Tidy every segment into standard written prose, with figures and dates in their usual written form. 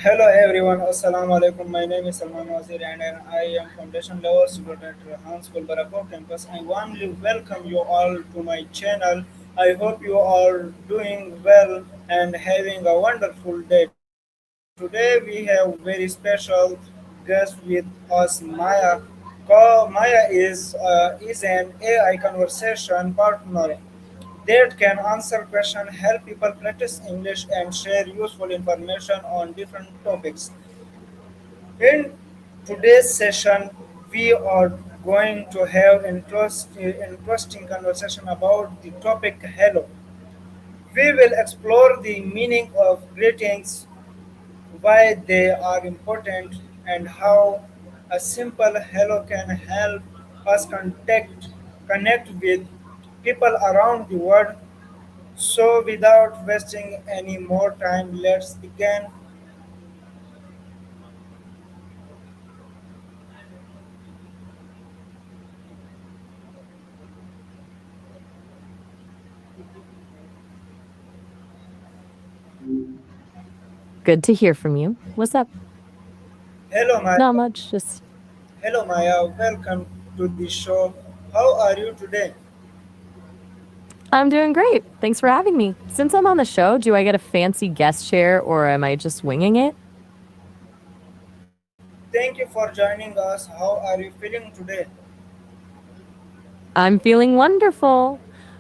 Hello everyone, Assalamu alaikum. My name is Salman Wazir and I am foundation level student at Rehan School, Barakahu Campus. I warmly welcome you all to my channel. I hope you are doing well and having a wonderful day. Today we have very special guest with us, Maya. Maya is an AI conversation partner that can answer questions, help people practice English, and share useful information on different topics. In today's session, we are going to have interesting conversation about the topic hello. We will explore the meaning of greetings, why they are important, and how a simple hello can help us connect with people around the world. So, without wasting any more time, let's begin. Good to hear from you. What's up? Hello, Maya. Not much, just Hello, Maya. Welcome to the show. How are you today? I'm doing great. Thanks for having me. Since I'm on the show, do I get a fancy guest chair or am I just winging it? Thank you for joining us. How are you feeling today? I'm feeling wonderful.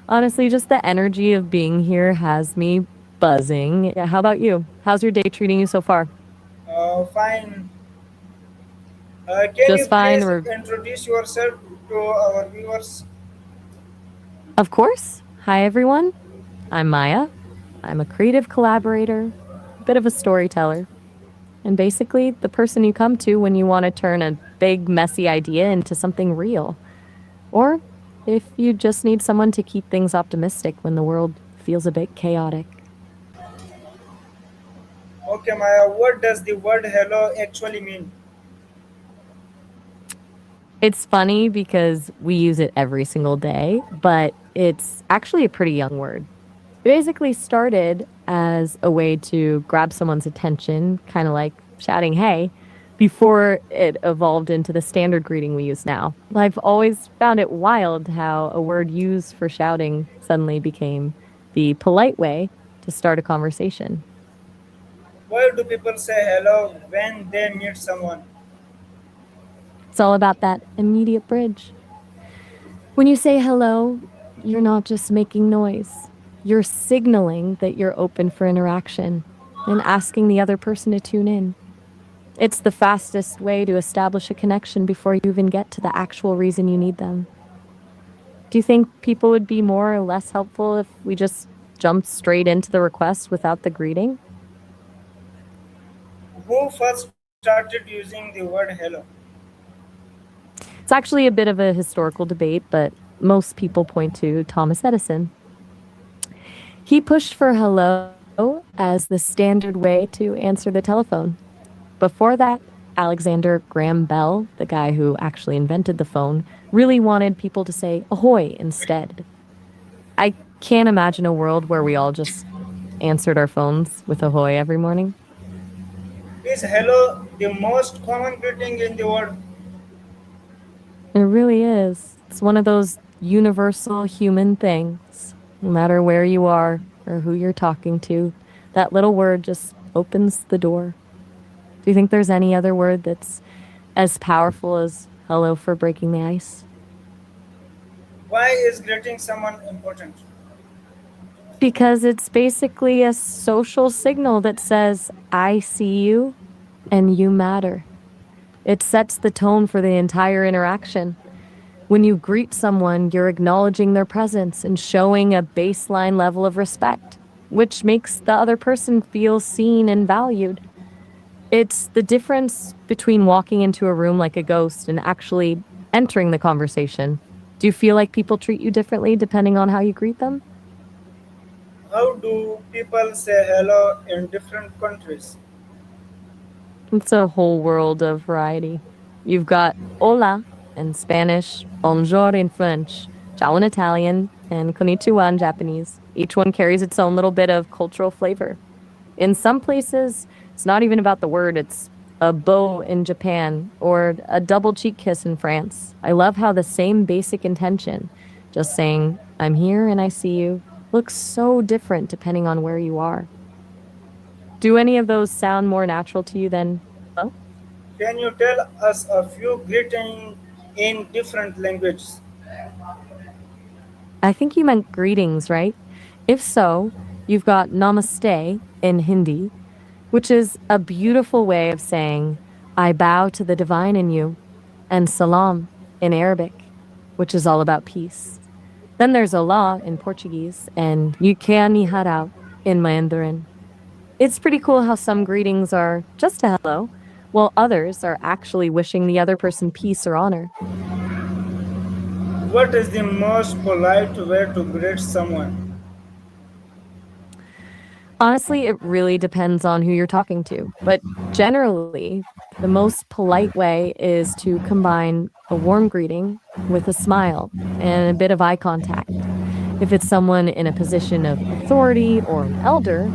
Honestly, just the energy of being here has me buzzing. Yeah, how about you? How's your day treating you so far? Fine. Can you Just fine. please Or introduce yourself to our viewers? of course. Hi everyone. I'm Maya. I'm a creative collaborator, a bit of a storyteller, and basically the person you come to when you want to turn a big messy idea into something real. Or if you just need someone to keep things optimistic when the world feels a bit chaotic. Okay, Maya. What does the word hello actually mean? It's funny because we use it every single day, but it's actually a pretty young word. It basically started as a way to grab someone's attention, kind of like shouting, hey, before it evolved into the standard greeting we use now. I've always found it wild how a word used for shouting suddenly became the polite way to start a conversation. Why do people say hello when they meet someone? It's all about that immediate bridge. When you say hello, you're not just making noise, you're signaling that you're open for interaction and asking the other person to tune in. It's the fastest way to establish a connection before you even get to the actual reason you need them. Do you think people would be more or less helpful if we just jumped straight into the request without the greeting? Who first started using the word hello? It's actually a bit of a historical debate, but most people point to Thomas Edison. He pushed for hello as the standard way to answer the telephone. Before that, Alexander Graham Bell, the guy who actually invented the phone, really wanted people to say ahoy instead. I can't imagine a world where we all just answered our phones with ahoy every morning. Is hello the most common greeting in the world? It really is. It's one of those universal human things. No matter where you are or who you're talking to, that little word just opens the door. Do you think there's any other word that's as powerful as hello for breaking the ice? Why is greeting someone important? Because it's basically a social signal that says, I see you and you matter. It sets the tone for the entire interaction. When you greet someone, you're acknowledging their presence and showing a baseline level of respect, which makes the other person feel seen and valued. It's the difference between walking into a room like a ghost and actually entering the conversation. Do you feel like people treat you differently depending on how you greet them? How do people say hello in different countries? It's a whole world of variety. You've got hola in Spanish, bonjour in French, ciao in Italian, and konnichiwa in Japanese. Each one carries its own little bit of cultural flavor. In some places, it's not even about the word, it's a bow in Japan or a double cheek kiss in France. I love how the same basic intention, just saying, I'm here and I see you, looks so different depending on where you are. Do any of those sound more natural to you than hello? Can you tell us a few greetings in different languages? I think you meant greetings, right? If so, you've got namaste in Hindi, which is a beautiful way of saying, I bow to the divine in you, and salam in Arabic, which is all about peace. Then there's Allah in Portuguese and Yukia ni harau in Mandarin. It's pretty cool how some greetings are just a hello, while others are actually wishing the other person peace or honor. What is the most polite way to greet someone? Honestly, it really depends on who you're talking to. But generally, the most polite way is to combine a warm greeting with a smile and a bit of eye contact. If it's someone in a position of authority or an elder,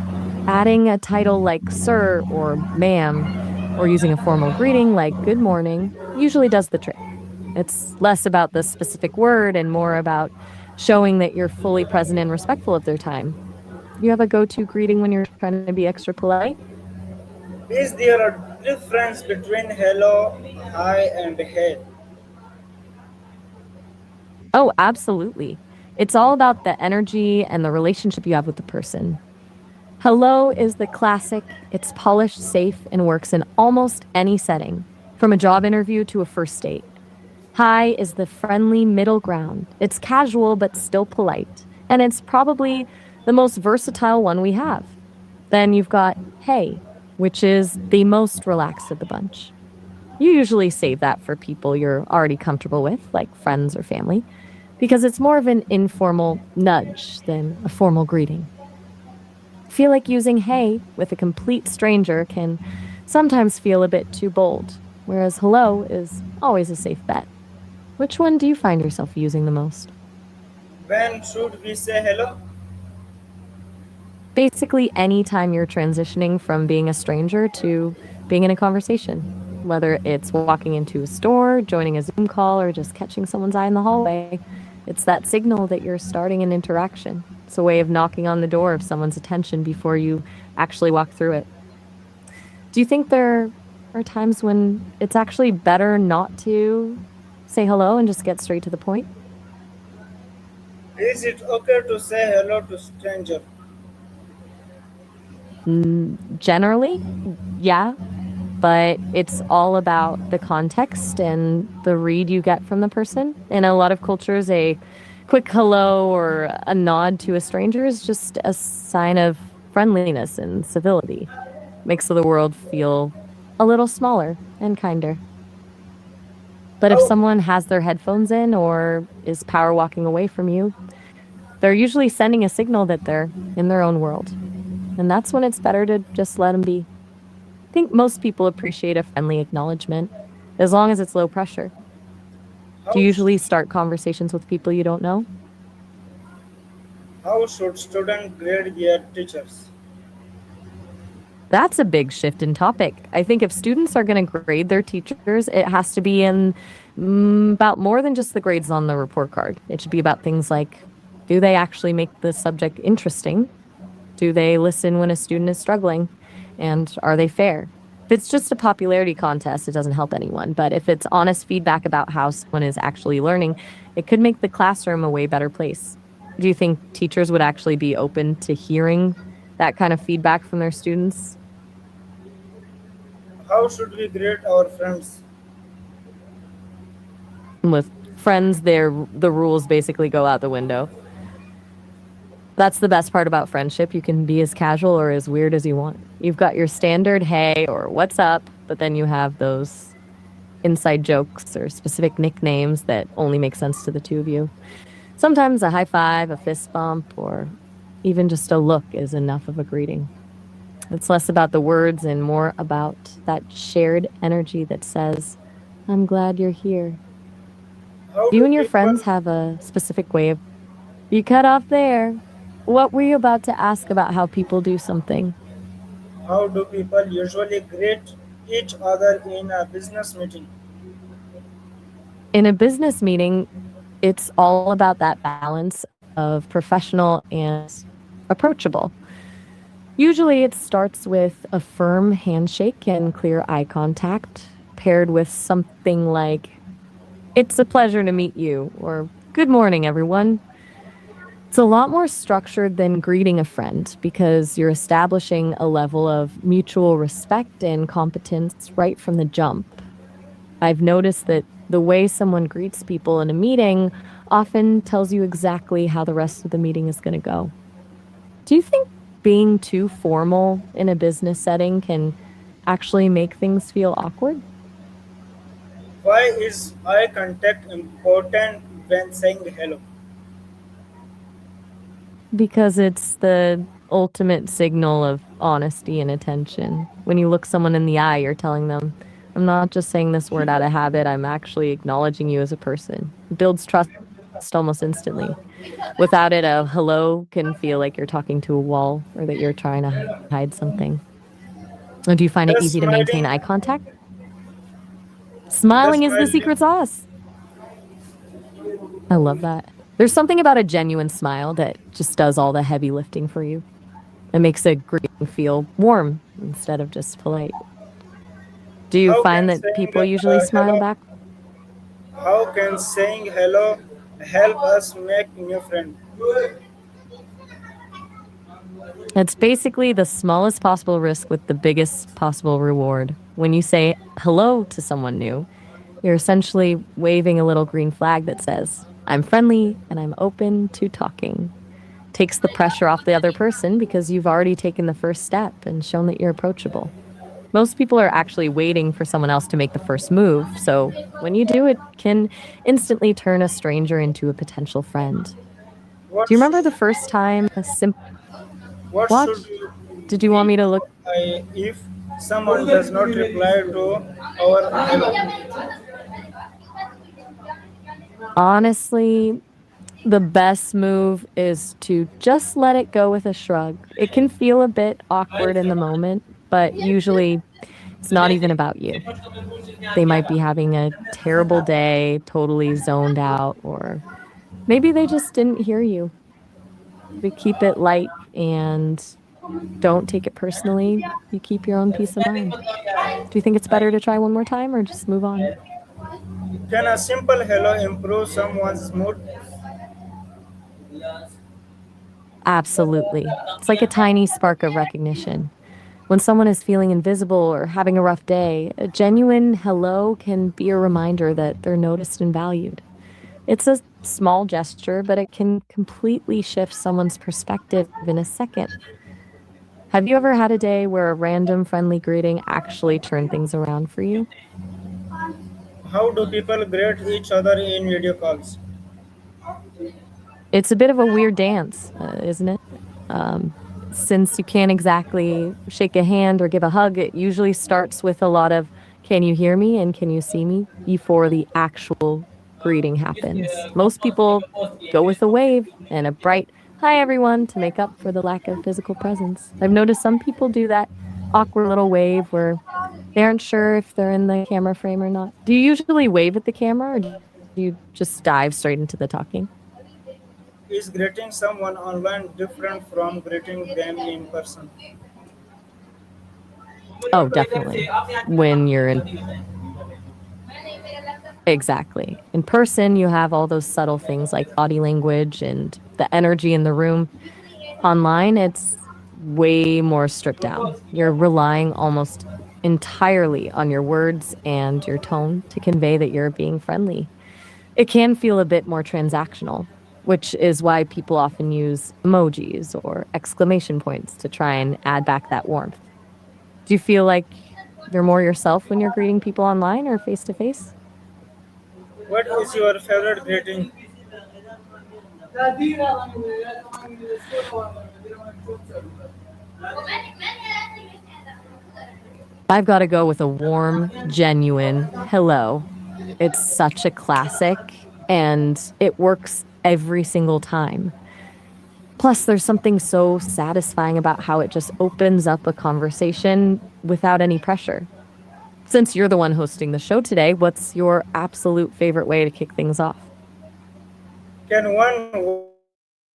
adding a title like sir or ma'am, or using a formal greeting like good morning usually does the trick. It's less about the specific word and more about showing that you're fully present and respectful of their time. You have a go-to greeting when you're trying to be extra polite? Is there a difference between hello, hi, and hey? Oh, absolutely. It's all about the energy and the relationship you have with the person. Hello is the classic. It's polished, safe, and works in almost any setting, from a job interview to a first date. Hi is the friendly middle ground. It's casual but still polite, and it's probably the most versatile one we have. Then you've got hey, which is the most relaxed of the bunch. You usually save that for people you're already comfortable with, like friends or family, because it's more of an informal nudge than a formal greeting. I feel like using hey with a complete stranger can sometimes feel a bit too bold, whereas hello is always a safe bet. Which one do you find yourself using the most? When should we say hello? Basically, anytime you're transitioning from being a stranger to being in a conversation, whether it's walking into a store, joining a Zoom call, or just catching someone's eye in the hallway, it's that signal that you're starting an interaction. It's a way of knocking on the door of someone's attention before you actually walk through it. Do you think there are times when it's actually better not to say hello and just get straight to the point? Is it okay to say hello to stranger? Generally, yeah, but it's all about the context and the read you get from the person. In a lot of cultures, a quick hello or a nod to a stranger is just a sign of friendliness and civility. Makes the world feel a little smaller and kinder. But if How someone has their headphones in or is power walking away from you, they're usually sending a signal that they're in their own world. And that's when it's better to just let them be. I think most people appreciate a friendly acknowledgement, as long as it's low pressure. Do how you usually start conversations with people you don't know? how should students grade their teachers? That's a big shift in topic. I think if students are going to grade their teachers, it has to be in about more than just the grades on the report card. It should be about things like, do they actually make the subject interesting? Do they listen when a student is struggling? And are they fair? If it's just a popularity contest, it doesn't help anyone. But if it's honest feedback about how someone is actually learning, it could make the classroom a way better place. Do you think teachers would actually be open to hearing that kind of feedback from their students? How should we grade our friends? With friends, the rules basically go out the window. That's the best part about friendship. You can be as casual or as weird as you want. You've got your standard hey or what's up, but then you have those inside jokes or specific nicknames that only make sense to the two of you. Sometimes a high five, a fist bump, or even just a look is enough of a greeting. It's less about the words and more about that shared energy that says, I'm glad you're here. How Do you do and your people friends have a specific way of you cut off there? What were you about to ask about how people do something? How do people usually greet each other in a business meeting? In a business meeting, it's all about that balance of professional and approachable. Usually, it starts with a firm handshake and clear eye contact, paired with something like, "It's a pleasure to meet you," or "Good morning, everyone." It's a lot more structured than greeting a friend because you're establishing a level of mutual respect and competence right from the jump. I've noticed that the way someone greets people in a meeting often tells you exactly how the rest of the meeting is going to go. Do you think being too formal in a business setting can actually make things feel awkward? Why is eye contact important when saying hello? Because it's the ultimate signal of honesty and attention. When you look someone in the eye, you're telling them, "I'm not just saying this word out of habit, I'm actually acknowledging you as a person." It builds trust almost instantly. Without it, a hello can feel like you're talking to a wall or that you're trying to hide something. Do you find it easy to Does maintain eye smiling, contact? Smiling does is the smiling, secret sauce. I love that. There's something about a genuine smile that just does all the heavy lifting for you. It makes a greeting feel warm instead of just polite. Do you how find can that saying people usually smile hello, back? how can saying hello help us make new friends? It's basically the smallest possible risk with the biggest possible reward. When you say hello to someone new, you're essentially waving a little green flag that says, "I'm friendly and I'm open to talking." Takes the pressure off the other person because you've already taken the first step and shown that you're approachable. Most people are actually waiting for someone else to make the first move, so when you do, it can instantly turn a stranger into a potential friend. What Do you remember should the first time a simple what should what? Did you want we me to do look? if someone does not reply to our hello? Honestly, the best move is to just let it go with a shrug. It can feel a bit awkward in the moment, but usually it's not even about you. They might be having a terrible day, totally zoned out, or maybe they just didn't hear you. To keep it light and don't take it personally, you keep your own peace of mind. Do you think it's better to try one more time or just move on? Can a simple hello improve someone's mood? Absolutely. It's like a tiny spark of recognition. When someone is feeling invisible or having a rough day, a genuine hello can be a reminder that they're noticed and valued. It's a small gesture, but it can completely shift someone's perspective in a second. Have you ever had a day where a random friendly greeting actually turned things around for you? How do people greet each other in video calls? It's a bit of a weird dance, isn't it? Since you can't exactly shake a hand or give a hug, it usually starts with a lot of "Can you hear me?" and "Can you see me?" before the actual greeting happens. Most people go with a wave and a bright "Hi, everyone" to make up for the lack of physical presence. I've noticed some people do that awkward little wave where they aren't sure if they're in the camera frame or not. Do you usually wave at the camera or do you just dive straight into the talking? Is greeting someone online different from greeting them in person? Oh, definitely. When you're in Exactly. In person, you have all those subtle things like body language and the energy in the room. Online, it's way more stripped down. You're relying almost entirely on your words and your tone to convey that you're being friendly. It can feel a bit more transactional, which is why people often use emojis or exclamation points to try and add back that warmth. Do you feel like you're more yourself when you're greeting people online or face to face? What is your favorite greeting? I've got to go with a warm, genuine hello. It's such a classic and it works every single time. Plus, there's something so satisfying about how it just opens up a conversation without any pressure. Since you're the one hosting the show today, what's your absolute favorite way to kick things off? Can one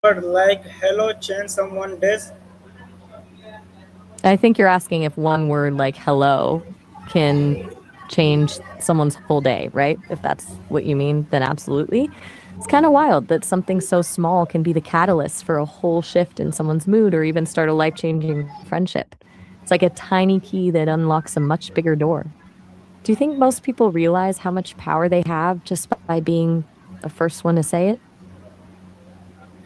word like hello change someone's days? I think you're asking if one word like hello can change someone's whole day, right? If that's what you mean, then absolutely. It's kind of wild that something so small can be the catalyst for a whole shift in someone's mood or even start a life changing friendship. It's like a tiny key that unlocks a much bigger door. Do you think most people realize how much power they have just by being the first one to say it?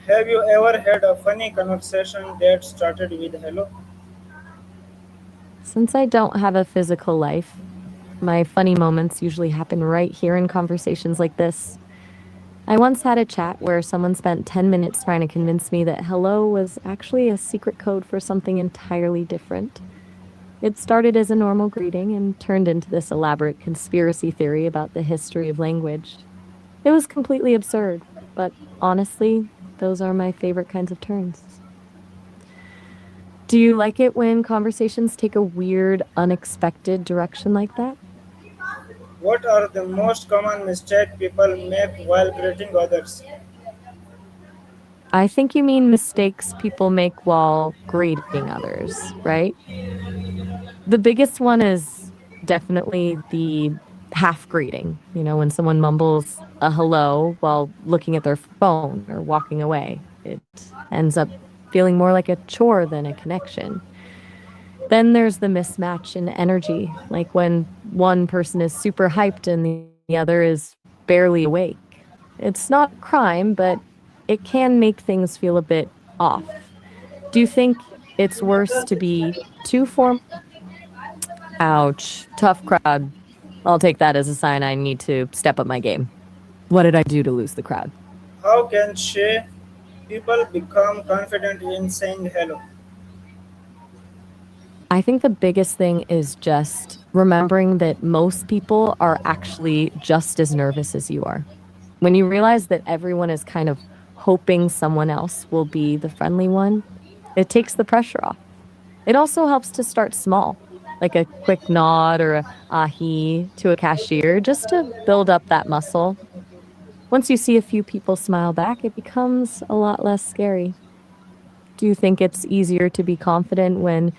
Have you ever had a funny conversation that started with hello? Since I don't have a physical life, my funny moments usually happen right here in conversations like this. I once had a chat where someone spent 10 minutes trying to convince me that hello was actually a secret code for something entirely different. It started as a normal greeting and turned into this elaborate conspiracy theory about the history of language. It was completely absurd, but honestly, those are my favorite kinds of turns. Do you like it when conversations take a weird, unexpected direction like that? What are the most common mistakes people make while greeting others? I think you mean mistakes people make while greeting others, right? The biggest one is definitely the half greeting, when someone mumbles a hello while looking at their phone or walking away. It ends up feeling more like a chore than a connection. Then there's the mismatch in energy, like when one person is super hyped and the other is barely awake. It's not a crime, but it can make things feel a bit off. Do you think it's worse to be too formal? Ouch, tough crowd. I'll take that as a sign I need to step up my game. What did I do to lose the crowd? How can shy people become confident in saying hello? I think the biggest thing is just remembering that most people are actually just as nervous as you are. When you realize that everyone is kind of hoping someone else will be the friendly one, it takes the pressure off. It also helps to start small, like a quick nod or a ahi to a cashier, just to build up that muscle. Once you see a few people smile back, it becomes a lot less scary. Do you think it's easier to be confident when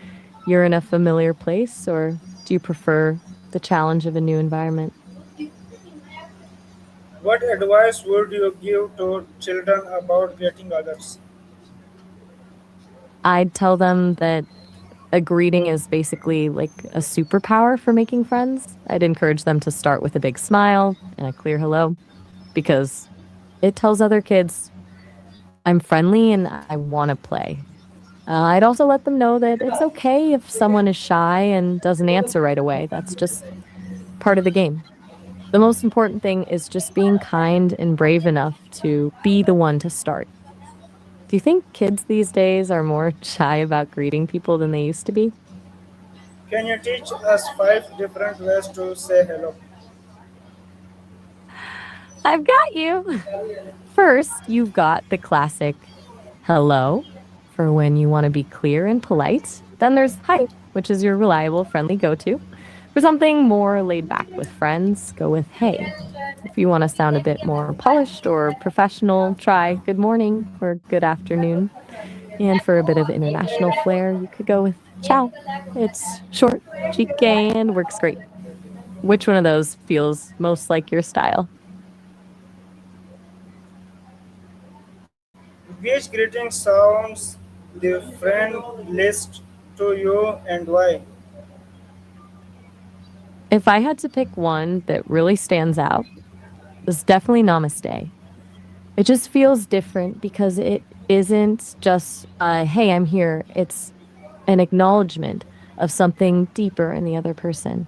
you're in a familiar place, or do you prefer the challenge of a new environment? What advice would you give to children about greeting others? I'd tell them that a greeting is basically like a superpower for making friends. I'd encourage them to start with a big smile and a clear hello because it tells other kids, I'm friendly and I want to play. I'd also let them know that it's okay if someone is shy and doesn't answer right away. That's just part of the game. The most important thing is just being kind and brave enough to be the one to start. Do you think kids these days are more shy about greeting people than they used to be? Can you teach us five different ways to say hello? I've got you. First, you've got the classic hello for when you want to be clear and polite. Then there's hi, which is your reliable, friendly go to. For something more laid back with friends, go with hey. If you want to sound a bit more polished or professional, try good morning or good afternoon. And for a bit of international flair, you could go with ciao. It's short, cheeky, and works great. Which one of those feels most like your style? Which greeting sounds the friend list to you and why? If I had to pick one that really stands out, it's definitely namaste. It just feels different because it isn't just, hey, I'm here. It's an acknowledgement of something deeper in the other person.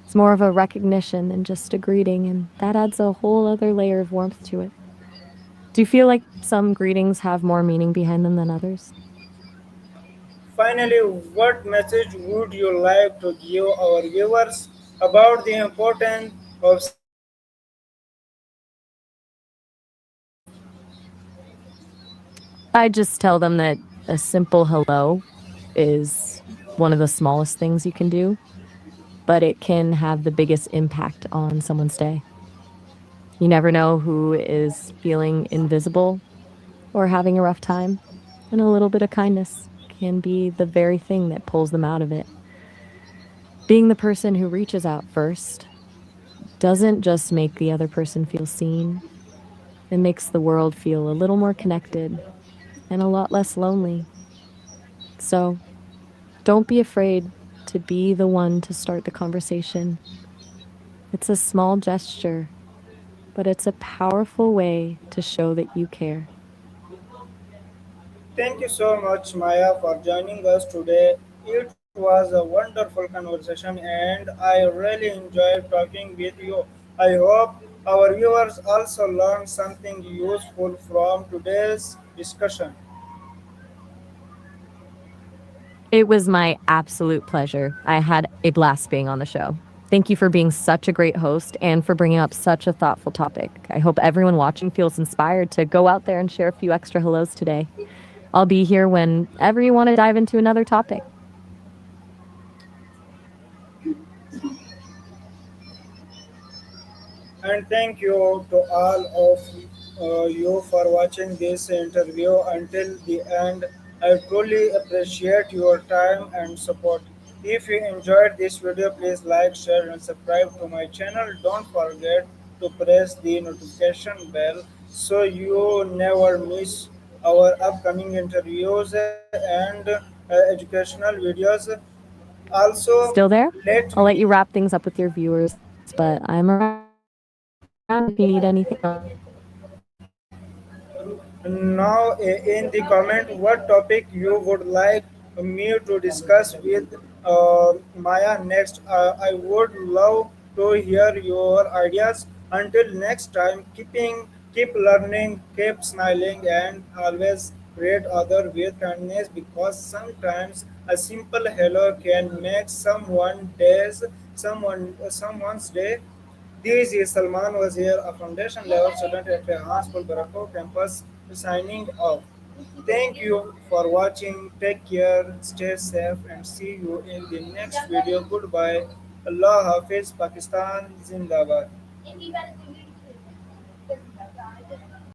It's more of a recognition than just a greeting, and that adds a whole other layer of warmth to it. Do you feel like some greetings have more meaning behind them than others? Finally, what message would you like to give our viewers about the importance of saying hello in everyday life? I just tell them that a simple hello is one of the smallest things you can do, but it can have the biggest impact on someone's day. You never know who is feeling invisible or having a rough time, and a little bit of kindness can be the very thing that pulls them out of it. Being the person who reaches out first doesn't just make the other person feel seen, it makes the world feel a little more connected and a lot less lonely. So don't be afraid to be the one to start the conversation. It's a small gesture, but it's a powerful way to show that you care. Thank you so much, Maya, for joining us today. It was a wonderful conversation and I really enjoyed talking with you. I hope our viewers also learned something useful from today's discussion. It was my absolute pleasure. I had a blast being on the show. Thank you for being such a great host and for bringing up such a thoughtful topic. I hope everyone watching feels inspired to go out there and share a few extra hellos today. I'll be here whenever you want to dive into another topic. And thank you to all of you for watching this interview until the end. I truly appreciate your time and support. If you enjoyed this video, please like, share, and subscribe to my channel. Don't forget to press the notification bell so you never miss our upcoming interviews and educational videos. Also, Still there? let I'll let me you wrap things up with your viewers, but I'm around if you need anything else. now, in the comment what topic you would like me to discuss with Maya next. I would love to hear your ideas. Until next time, keep learning, keep smiling, and always treat other with kindness because sometimes a simple hello can make someone's day. This is Salman Wazir, a foundation level student at Rehan School, Barakahu Campus, signing off. Thank you for watching. Take care, stay safe, and see you in the next video. Goodbye. Allah Hafiz, Pakistan, Zindabad.